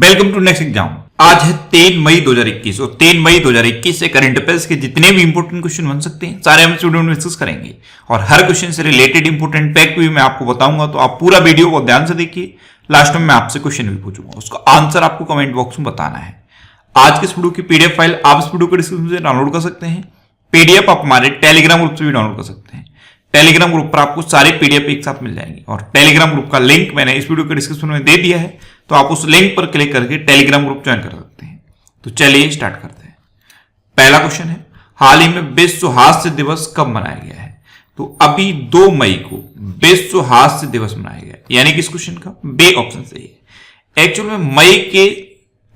Welcome to next exam. आज है 3 मई 2021 और 3 मई 2021 से करंट अफेयर्स के जितने भी इंपोर्टेंट क्वेश्चन बन सकते हैं सारे हम स्टूडियो में डिस्कस करेंगे और हर क्वेश्चन से रिलेटेड इंपोर्टेंट फैक्ट भी मैं आपको बताऊंगा। तो आप पूरा वीडियो को ध्यान से देखिए, लास्ट में मैं आपसे क्वेश्चन भी पूछूंगा, उसका आंसर आपको कमेंट बॉक्स में बताना है। आज के इस वीडियो की पीडीएफ फाइल आप इस वीडियो के डिस्क्रिप्शन से डाउनलोड कर सकते हैं। पीडीएफ आप हमारे टेलीग्राम ग्रुप से भी डाउनलोड कर सकते हैं। टेलीग्राम ग्रुप पर आपको सारे पीडीएफ एक साथ मिल जाएंगे और टेलीग्राम ग्रुप का लिंक मैंने इस वीडियो के डिस्क्रिप्शन में दे दिया है, तो आप उस लिंक पर क्लिक करके टेलीग्राम ग्रुप ज्वाइन कर सकते हैं। तो चलिए स्टार्ट करते हैं। पहला क्वेश्चन है, हाल ही में विश्व हास्य दिवस कब मनाया गया है? तो अभी 2 मई को विश्व हास्य दिवस मनाया गया, यानी कि इस क्वेश्चन का बी ऑप्शन सही है। एक्चुअल में मई के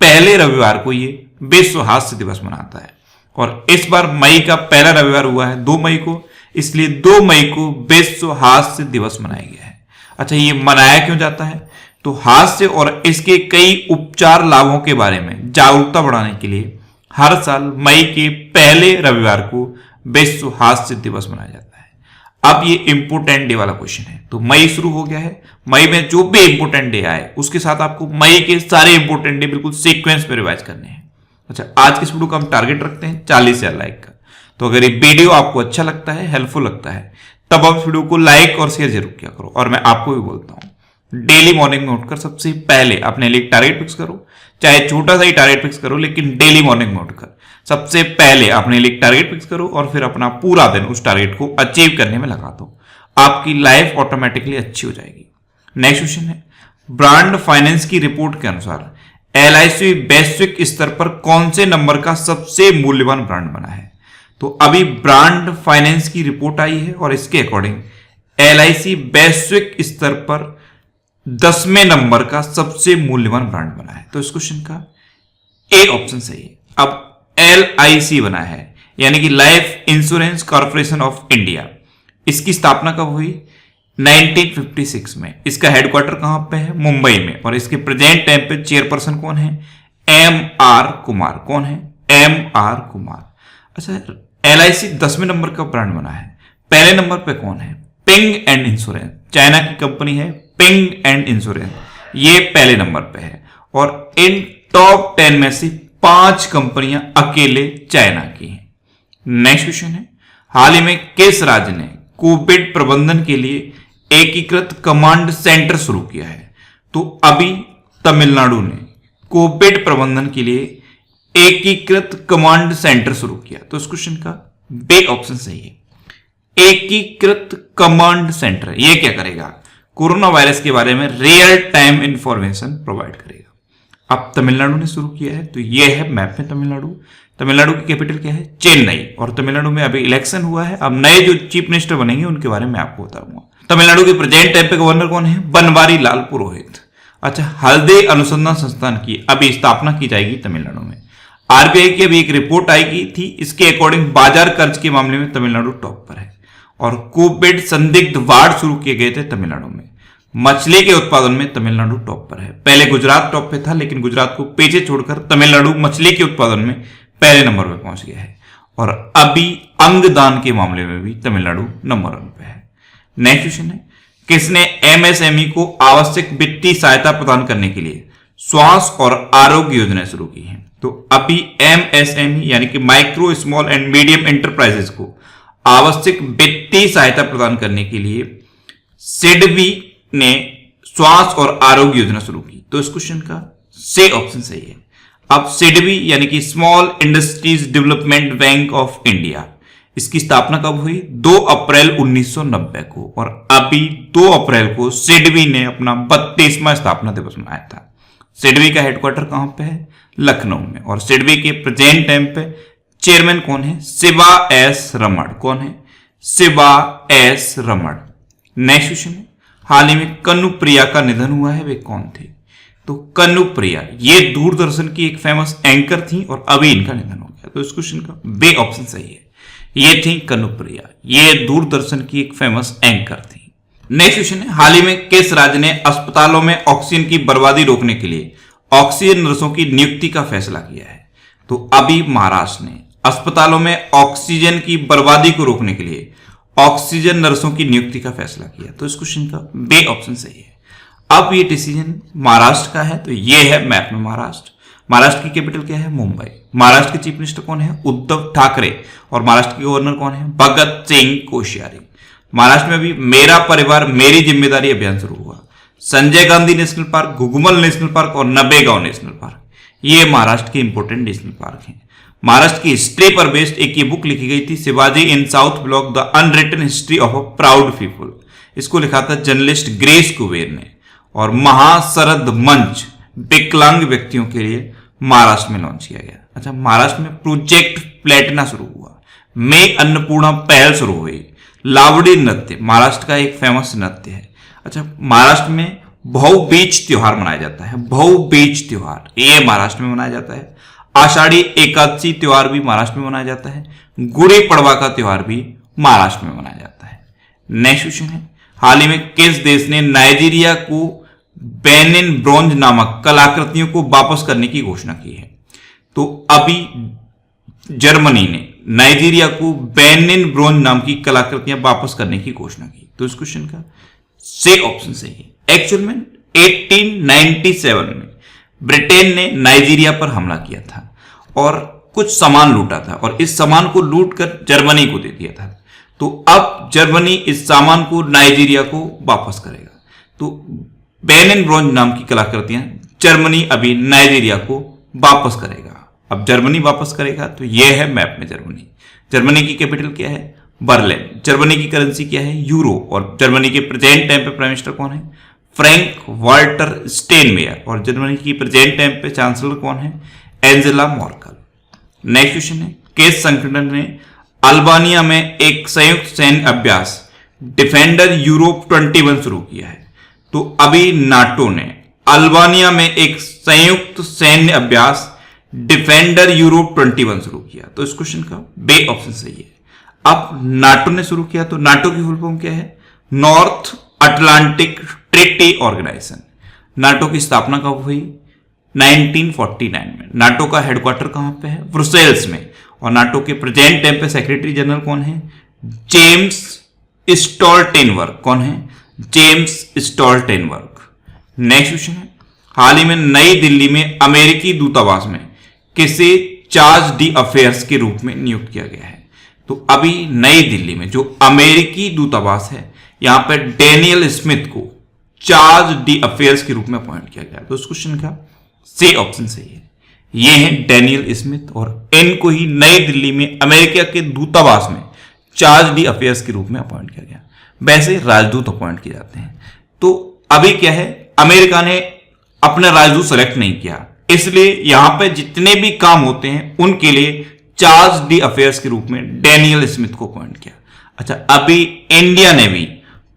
पहले रविवार को ये विश्व हास्य दिवस मनाता है और इस बार मई का पहला रविवार हुआ है 2 मई को, इसलिए 2 मई को विश्व हास्य दिवस मनाया गया है। अच्छा, ये मनाया क्यों जाता है? तो हास्य और इसके कई उपचार लाभों के बारे में जागरूकता बढ़ाने के लिए हर साल मई के पहले रविवार को विश्व हास्य दिवस मनाया जाता है। अब ये इंपोर्टेंट डे वाला क्वेश्चन है, तो मई शुरू हो गया है, मई में जो भी इंपोर्टेंट डे आए उसके साथ आपको मई के सारे इंपोर्टेंट डे बिल्कुल सीक्वेंस में रिवाइज करने हैं। अच्छा, आज के इस वीडियो का हम टारगेट रखते हैं 40,000 लाइक का। तो अगर ये वीडियो आपको अच्छा लगता है, हेल्पफुल लगता है, तब आप इस वीडियो को लाइक और शेयर जरूर किया करो। और मैं आपको भी बोलता हूं, डेली मॉर्निंग में उठकर सबसे पहले अपने लिए टारगेट फिक्स करो, चाहे छोटा सा ही टारगेट फिक्स करो, लेकिन डेली मॉर्निंग में उठकर सबसे पहले अपने लिए टारगेट फिक्स करो और फिर अपना पूरा दिन उस टारगेट को अचीव करने में लगा दो। आपकी लाइफ ऑटोमेटिकली अच्छी हो जाएगी। नेक्स्ट क्वेश्चन है, ब्रांड फाइनेंस की रिपोर्ट के अनुसार एलआईसी वैश्विक स्तर पर कौन से नंबर का सबसे मूल्यवान ब्रांड बना है? तो अभी ब्रांड फाइनेंस की रिपोर्ट आई है और इसके अकॉर्डिंग एलआईसी वैश्विक स्तर पर 10वें नंबर का सबसे मूल्यवान ब्रांड बना है। तो इस क्वेश्चन का ए ऑप्शन सही है। अब एलआईसी बना है, यानी कि life insurance corporation of India. इसकी स्थापना कब हुई? 1956 में। इसका हेडक्वार्टर कहां पे है? मुंबई में। और इसके प्रेजेंट टाइम पे चेयरपर्सन कौन है? एम.आर. कुमार। कौन है? एम.आर. कुमार। अच्छा, एलआईसी 10वें नंबर का ब्रांड बना है। पहले नंबर पे कौन है? पिंग एंड इंश्योरेंस, चाइना की कंपनी है पिंग एंड इंश्योरेंस, ये पहले नंबर पे है। और इन टॉप 10 में से 5 कंपनियां अकेले चाइना की हैं। नेक्स्ट क्वेश्चन है, हाल ही में किस राज्य ने कोविड प्रबंधन के लिए एकीकृत कमांड सेंटर शुरू किया है? तो अभी तमिलनाडु ने कोविड प्रबंधन के लिए एकीकृत कमांड सेंटर शुरू किया। तो इस क्वेश्चन का बी ऑप्शन सही है। एकीकृत कमांड सेंटर ये क्या करेगा? कोरोना वायरस के बारे में रियल टाइम इंफॉर्मेशन प्रोवाइड करेगा। अब तमिलनाडु ने शुरू किया है, तो ये है मैप में तमिलनाडु। तमिलनाडु की कैपिटल क्या है? चेन्नई। और तमिलनाडु में अभी इलेक्शन हुआ है, अब नए जो चीफ मिनिस्टर बनेंगे उनके बारे में आपको बताऊंगा। तमिलनाडु के प्रेजेंट टाइम पे गवर्नर कौन है? बनवारी लाल पुरोहित। अच्छा, हल्दी अनुसंधान संस्थान की अभी स्थापना की जाएगी तमिलनाडु में। आरबीआई की अभी एक रिपोर्ट आई थी, इसके अकॉर्डिंग बाजार कर्ज के मामले में तमिलनाडु टॉप पर है। और कोविड संदिग्ध वार्ड शुरू किए गए थे तमिलनाडु में। मछली के उत्पादन में तमिलनाडु टॉप पर है। पहले गुजरात टॉप पे था, लेकिन गुजरात को पीछे छोड़कर तमिलनाडु मछली के उत्पादन में पहले नंबर पे पहुंच गया है। और अभी अंगदान के मामले में भी तमिलनाडु नंबर 1 पे है। नेक्स्ट क्वेश्चन है, किसने एमएसएमई को आवश्यक वित्तीय सहायता प्रदान करने के लिए स्वास्थ्य और आरोग्य योजना शुरू की है? तो अभी एमएसएमई यानी कि micro small and medium enterprises को आवश्यक वित्तीय सहायता प्रदान करने के लिए सिडबी ने स्वास्थ्य और आरोग्य योजना शुरू की। तो इस क्वेश्चन का सी ऑप्शन सही है। अब सिडबी यानी कि small industries development bank of India, इसकी स्थापना कब हुई? 2 अप्रैल 1990 को। और अभी 2 अप्रैल को सिडबी ने अपना 32वां स्थापना दिवस मनाया था। सिडबी का हेडक्वार्टर कहां पे है? लखनऊ में। और सिडबी के प्रेजेंट टाइम पे चेयरमैन कौन है? शिवा एस रमण। कौन है? शिवा एस रमण। नेक्स्ट क्वेश्चन है, हाल ही में कन्नुप्रिया का निधन हुआ है, वे कौन थे? तो कन्नुप्रिया ये दूरदर्शन की एक फेमस एंकर थी और अभी इनका निधन हो गया। तो इस क्वेश्चन का बी ऑप्शन सही है। ये थी कन्नुप्रिया, ये दूरदर्शन की एक फेमस एंकर थी। नेक्स्ट क्वेश्चन है, हाल ही में किस राज्य ने अस्पतालों में ऑक्सीजन की बर्बादी रोकने के लिए ऑक्सीजन नर्सों की नियुक्ति का फैसला किया है? तो अभी महाराष्ट्र ने अस्पतालों में ऑक्सीजन की बर्बादी को रोकने के लिए ऑक्सीजन नर्सों की नियुक्ति का फैसला किया। तो इस क्वेश्चन का बी ऑप्शन सही है। अब ये डिसीजन महाराष्ट्र का है, तो ये है मैप में महाराष्ट्र। महाराष्ट्र की कैपिटल क्या है? मुंबई। महाराष्ट्र के चीफ मिनिस्टर कौन है? उद्धव ठाकरे। और महाराष्ट्र के गवर्नर कौन है? भगत सिंह कोश्यारी। महाराष्ट्र में अभी मेरा परिवार मेरी जिम्मेदारी अभियान शुरू हुआ। Sanjay Gandhi national park, Ghughumal national park और नबेगांव नेशनल पार्क, ये महाराष्ट्र के इंपोर्टेंट नेशनल पार्क हैं। महाराष्ट्र की हिस्ट्री पर बेस्ड एक ये बुक लिखी गई थी, Shivaji in South Block the unwritten history of a proud people. इसको लिखा था जर्नलिस्ट ग्रेस कुबेर ने। और महाशरद मंच विकलांग व्यक्तियों के लिए महाराष्ट्र में लॉन्च किया गया। अच्छा, महाराष्ट्र में प्रोजेक्ट प्लेटिना शुरू हुआ। में अन्नपूर्णा पहल शुरू हुई। लावड़ी नृत्य महाराष्ट्र का एक फेमस नृत्य है। अच्छा, महाराष्ट्र में भाऊ बीज त्योहार मनाया जाता है। भाऊ बीज त्योहार ये महाराष्ट्र में मनाया जाता है। आषाढ़ी एकादशी त्योहार भी महाराष्ट्र में मनाया जाता है। गुड़ी पड़वा का त्योहार भी महाराष्ट्र में मनाया जाता है। नेक्स्ट क्वेश्चन है, हाल ही में किस देश ने नाइजीरिया को बेनिन ब्रोंज नामक कलाकृतियों को वापस करने की घोषणा की है? तो अभी जर्मनी ने नाइजीरिया को बेनिन ब्रोंज नाम की कलाकृतियां वापस करने की घोषणा की। तो इस क्वेश्चन का से ऑप्शन सही है। एक्चुअल में 1897 में ब्रिटेन ने नाइजीरिया पर हमला किया था और कुछ सामान लूटा था और इस सामान को लूट कर जर्मनी को दे दिया था। तो अब जर्मनी इस सामान को नाइजीरिया को वापस करेगा। तो बेनिन ब्रोंज नाम की कलाकृतियां जर्मनी अभी नाइजीरिया को वापस करेगा। अब जर्मनी वापस करेगा तो यह है मैप में जर्मनी। जर्मनी की कैपिटल क्या है? बर्लिन। जर्मनी की करेंसी क्या है? यूरो। और जर्मनी के प्रेजेंट टाइम पे प्राइम मिनिस्टर कौन है? Frank Walter Steinmeier. और जर्मनी की प्रेजेंट टाइम पे चांसलर कौन है? Angela Merkel. नेक्स्ट क्वेश्चन है, किस संगठन ने अल्बानिया में एक संयुक्त सैन्य अभ्यास डिफेंडर यूरोप 21 शुरू किया है? तो अभी नाटो ने अल्बानिया में एक संयुक्त सैन्य अभ्यास डिफेंडर यूरोप 21 शुरू किया। तो इस क्वेश्चन का बे ऑप्शन सही है। अब नाटो ने शुरू किया तो नाटो की फुल फॉर्म क्या है? North Atlantic Treaty Organization. NATO की स्थापना कब हुई? 1949 में। नाटो का हेडक्वार्टर कहां पे है? ब्रुसेल्स में। और नाटो के प्रेजेंट टाइम पे सेक्रेटरी जनरल कौन है? James Stoltenberg. कौन है? James Stoltenberg. नेक्स्ट क्वेश्चन है, हाल ही में नई दिल्ली में अमेरिकी दूतावास में किसे चार्ज डी अफेयर्स के रूप में नियुक्त किया गया है? तो अभी नई दिल्ली में जो अमेरिकी दूतावास है यहां पर डेनियल स्मिथ को चार्ज डी अफेयर्स के रूप में अपॉइंट किया गया। तो उस क्वेश्चन का सी ऑप्शन सही है। ये है डेनियल स्मिथ और इनको ही नई दिल्ली में अमेरिका के दूतावास में चार्ज डी अफेयर्स के रूप में अपॉइंट किया गया। वैसे राजदूत अपॉइंट किए जाते हैं। तो अभी क्या है, अमेरिका ने अपना राजदूत सेलेक्ट नहीं किया, इसलिए यहां पे जितने भी काम होते हैं उनके लिए चार्ज डी अफेयर्स के रूप में डेनियल स्मिथ को अपॉइंट किया। अच्छा, अभी इंडिया ने भी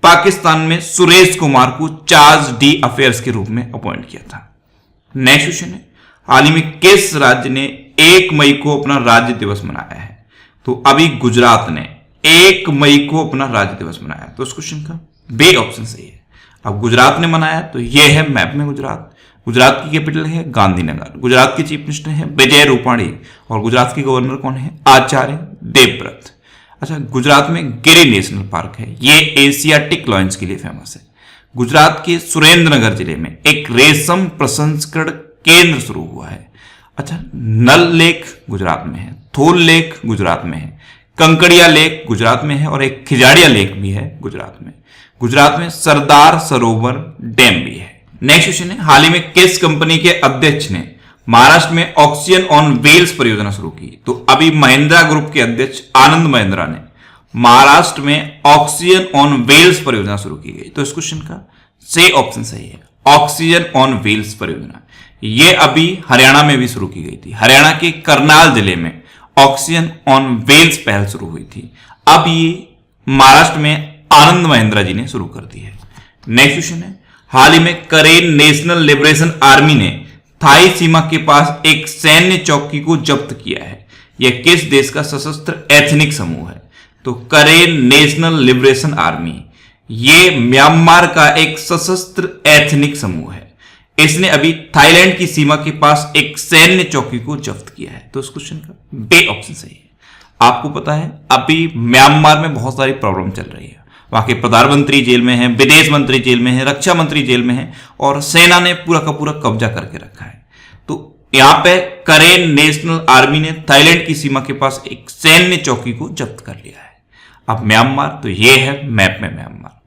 पाकिस्तान में सुरेश कुमार को चार्ज डी अफेयर्स के रूप में अपॉइंट किया था। नेक्स्ट क्वेश्चन है, हाल ही में किस राज्य ने 1 मई को अपना राज्य दिवस मनाया है? तो अभी गुजरात ने 1 मई को अपना राज्य दिवस मनाया। तो उस क्वेश्चन का बे ऑप्शन सही है। अब गुजरात ने मनाया तो यह है मैप में गुजरात। गुजरात की कैपिटल है गांधीनगर। गुजरात के चीफ मिनिस्टर है विजय रूपाणी और गुजरात के गवर्नर कौन है? आचार्य देवव्रत। अच्छा, गुजरात में गिरी नेशनल पार्क है, ये एशियाटिक लॉयंस के लिए फेमस है। गुजरात के सुरेंद्रनगर जिले में एक रेशम प्रसंस्करण केंद्र शुरू हुआ है। अच्छा, नल लेक गुजरात में है, थोल लेक गुजरात में है, कंकड़िया लेक गुजरात में है और एक खिजाड़िया लेक भी है गुजरात में। गुजरात में सरदार सरोवर डैम भी है। नेक्स्ट क्वेश्चन है, हाल ही में किस कंपनी के अध्यक्ष ने महाराष्ट्र में ऑक्सीजन ऑन व्हील्स परियोजना शुरू की? तो अभी महिंद्रा ग्रुप के अध्यक्ष आनंद महिंद्रा ने महाराष्ट्र में ऑक्सीजन ऑन व्हील्स परियोजना शुरू की गई। तो इस क्वेश्चन का सही ऑप्शन सही है, ऑक्सीजन ऑन व्हील्स परियोजना। ये अभी हरियाणा में भी शुरू की गई थी। हरियाणा के करनाल जिले में ऑक्सीजन ऑन व्हील्स पहल शुरू हुई थी। अब ये महाराष्ट्र में आनंद महिंद्रा जी ने शुरू कर दी है। नेक्स्ट क्वेश्चन है, हाल ही में करेन नेशनल लिबरेशन आर्मी ने थाई सीमा के पास एक सैन्य चौकी को जब्त किया है। यह किस देश का सशस्त्र एथनिक समूह है? तो करेन नेशनल लिबरेशन आर्मी ये म्यांमार का एक सशस्त्र एथनिक समूह है। इसने अभी थाईलैंड की सीमा के पास एक सैन्य चौकी को जब्त किया है। तो इस क्वेश्चन का बे ऑप्शन सही है। आपको पता है अभी म्यांमार में बहुत सारी प्रॉब्लम चल रही है, वहां के प्रधानमंत्री जेल में है, विदेश मंत्री जेल में है, रक्षा मंत्री जेल में है और सेना ने पूरा का पूरा कब्जा करके रखा है। तो यहां पे करेन नेशनल आर्मी ने थाईलैंड की सीमा के पास एक सैन्य चौकी को जब्त कर लिया है। अब म्यांमार, तो ये है मैप में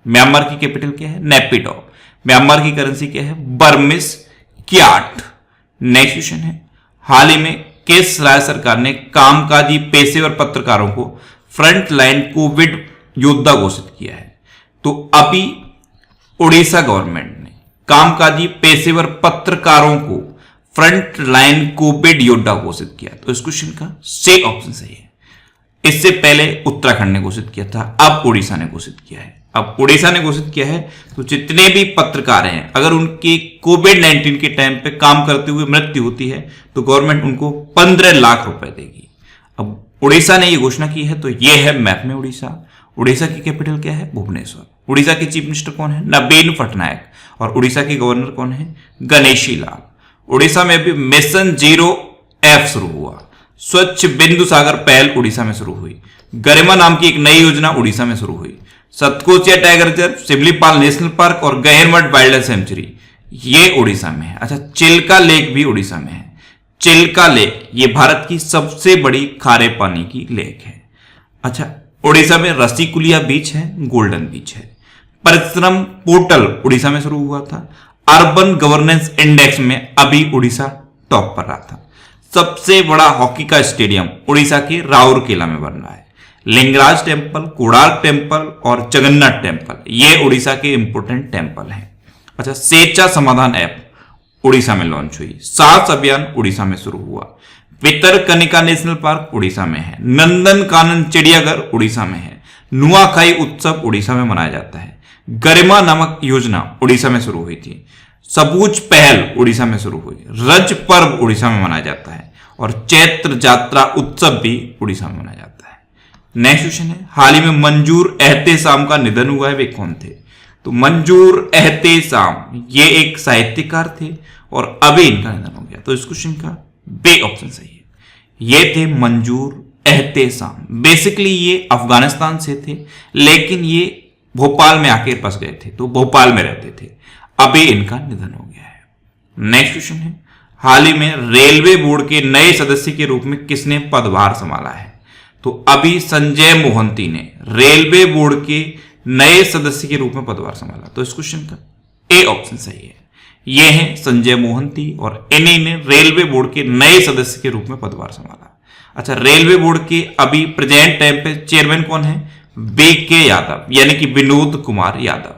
म्यांमार की कैपिटल क्या है? नेपिडो। म्यांमार की करेंसी क्या है? Burmese CAT. नेक्स्ट क्वेश्चन है, हाल ही में किस राज्य सरकार ने कामकाजी पेशेवर पत्रकारों को फ्रंट लाइन कोविड योद्धा घोषित किया है? तो अभी उड़ीसा गवर्नमेंट ने कामकाजी पेशेवर पत्रकारों को फ्रंट लाइन कोविड योद्धा घोषित किया। तो इस क्वेश्चन का सी ऑप्शन सही है। इससे पहले उत्तराखंड ने घोषित किया था, अब उड़ीसा ने घोषित किया है। अब उड़ीसा ने घोषित किया है तो जितने भी पत्रकार हैं, अगर उनकी कोविड-19 के टाइम पे काम करते हुए मृत्यु होती है तो गवर्नमेंट उनको 15 लाख रुपए देगी। अब उड़ीसा ने यह घोषणा की है, तो यह है मैप में उड़ीसा। उड़ीसा की कैपिटल क्या है? भुवनेश्वर। उड़ीसा के चीफ मिनिस्टर कौन है? नवीन पटनायक। और उड़ीसा के गवर्नर कौन है? गणेशी लाल। उड़ीसा में भी मिशन 0F शुरू हुआ। स्वच्छ बिंदु सागर पहल उड़ीसा में शुरू हुई। गरिमा नाम की एक नई योजना उड़ीसा में शुरू हुई। Satkosia tiger reserve, Similipal national park और गहरमठ वाइल्ड लाइफ सेंचुरी ये उड़ीसा में है। अच्छा, चिल्का लेक भी उड़ीसा में है। चिल्का लेक ये भारत की सबसे बड़ी खारे पानी की लेक है। अच्छा, उड़ीसा में रसीकुलिया बीच है, गोल्डन बीच है। परिश्रम पोर्टल उड़ीसा में शुरू हुआ था। अर्बन गवर्नेंस इंडेक्स में अभी उड़ीसा टॉप पर रहा था। सबसे बड़ा हॉकी का स्टेडियम उड़ीसा के राउरकेला में बन रहा है। लिंगराज टेम्पल, कोणार्क टेम्पल और जगन्नाथ टेम्पल ये उड़ीसा के इंपोर्टेंट टेम्पल हैं। अच्छा, सेचा समाधान ऐप उड़ीसा में लॉन्च हुई। साहस अभियान उड़ीसा में शुरू हुआ। भितरकनिका नेशनल पार्क उड़ीसा में है। नंदन कानन चिड़ियाघर उड़ीसा में है। नुआखाई उत्सव उड़ीसा में मनाया जाता है। गरिमा नामक योजना उड़ीसा में शुरू हुई थी। सबूज पहल उड़ीसा में शुरू हुई। रज पर्व उड़ीसा में मनाया जाता है और चैत्र यात्रा उत्सव भी उड़ीसा में मनाया जाता है। नेक्स्ट क्वेश्चन है, हाल ही में मंजूर एहतेशाम का निधन हुआ है, वे कौन थे? तो मंजूर एहतेशाम ये एक साहित्यकार थे और अभी इनका निधन हो गया। तो इस क्वेश्चन का बी ऑप्शन सही है। ये थे मंजूर एहतेशाम। बेसिकली ये अफगानिस्तान से थे, लेकिन ये भोपाल में आके बस गए थे, तो भोपाल में रहते थे। अभी इनका निधन हो गया है। नेक्स्ट क्वेश्चन है, हाल ही में रेलवे बोर्ड के नए सदस्य के रूप में किसने पदभार संभाला है? तो अभी संजय मोहंती ने रेलवे बोर्ड के नए सदस्य के रूप में पदभार संभाला। तो इस क्वेश्चन का ए ऑप्शन सही है। ये हैं संजय मोहंती और इन्हीं ने रेलवे बोर्ड के नए सदस्य के रूप में पदभार संभाला। अच्छा, रेलवे बोर्ड के अभी प्रेजेंट टाइम पे चेयरमैन कौन है? BK यादव, यानी कि विनोद कुमार यादव।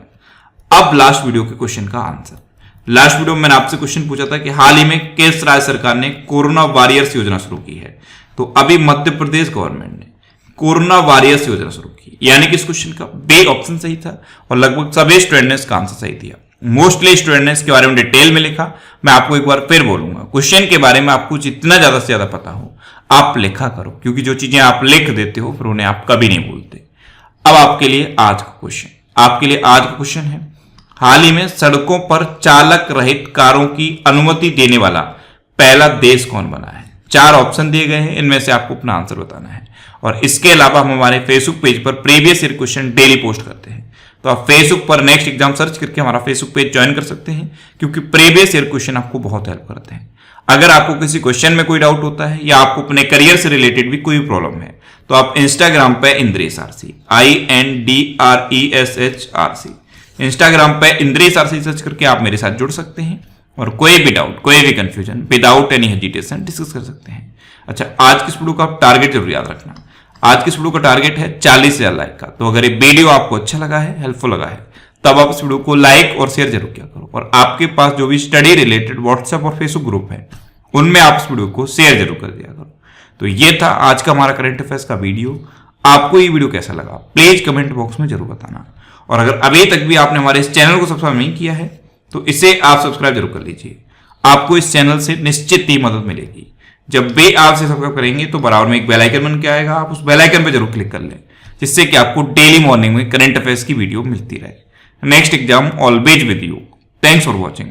अब लास्ट वीडियो के क्वेश्चन का आंसर। लास्ट वीडियो में मैंने आपसे क्वेश्चन पूछा था कि हाल ही में किस राज्य सरकार ने कोरोना वॉरियर्स योजना शुरू की है? तो अभी मध्य प्रदेश गवर्नमेंट ने कोरोना वॉरियर्स योजना शुरू की, यानी कि इस क्वेश्चन का बी ऑप्शन सही था और लगभग सभी स्टूडेंट ने इसका आंसर सही दिया। मोस्टली स्टूडेंट ने इसके बारे में डिटेल में लिखा। मैं आपको एक बार फिर बोलूंगा, क्वेश्चन के बारे में आपको जितना ज्यादा से ज्यादा पता हो आप लिखा करो, क्योंकि जो चीजें आप लिख देते हो फिर उन्हें आप कभी नहीं भूलते। अब आपके लिए आज का क्वेश्चन है, हाल ही में सड़कों पर चालक रहित कारों की अनुमति देने वाला पहला देश कौन बना है? 4 ऑप्शन दिए गए हैं, इनमें से आपको अपना आंसर बताना है। और इसके अलावा हम हमारे फेसबुक पेज पर previous year question daily post करते हैं, तो आप फेसबुक पर नेक्स्ट एग्जाम सर्च करके हमारा फेसबुक पेज ज्वाइन कर सकते हैं, क्योंकि प्रीवियस ईयर क्वेश्चन आपको बहुत हेल्प करते हैं। अगर आपको किसी क्वेश्चन में कोई डाउट होता है या आपको अपने करियर से रिलेटेड भी कोई प्रॉब्लम है, तो आप इंस्टाग्राम पे इंद्रेश आरसी INDRESHRC इंस्टाग्राम पे इंद्रेश आरसी सर्च करके आप मेरे साथ जुड़ सकते हैं और कोई भी डाउट, कोई भी confusion without any hesitation discuss कर सकते हैं। अच्छा, आज की इस वीडियो का आप टारगेट जरूर याद रखना। आज की इस वीडियो का टारगेट है 40,000 लाइक का। तो अगर ये वीडियो आपको अच्छा लगा है, हेल्पफुल लगा है, तब आप इस वीडियो को लाइक और शेयर जरूर किया करो। और आपके पास जो भी स्टडी रिलेटेड व्हाट्सएप और फेसबुक ग्रुप है, उनमें आप इस वीडियो को शेयर जरूर कर दिया करो। तो ये था आज का हमारा करंट अफेयर्स का वीडियो। आपको ये वीडियो कैसा लगा प्लीज कमेंट बॉक्स में जरूर बताना। और अगर अभी तक भी आपने हमारे इस चैनल को सब्सक्राइब नहीं किया है, तो इसे आप सब्सक्राइब जरूर कर लीजिए। आपको इस चैनल से निश्चित ही मदद मिलेगी। जब भी आप इसे सब्सक्राइब करेंगे तो बराबर में एक बेल आइकन बन के आएगा, आप उस बेल आइकन पर जरूर क्लिक कर लें, जिससे कि आपको डेली मॉर्निंग में करंट अफेयर्स की वीडियो मिलती रहे। Next exam always with you. Thanks for watching.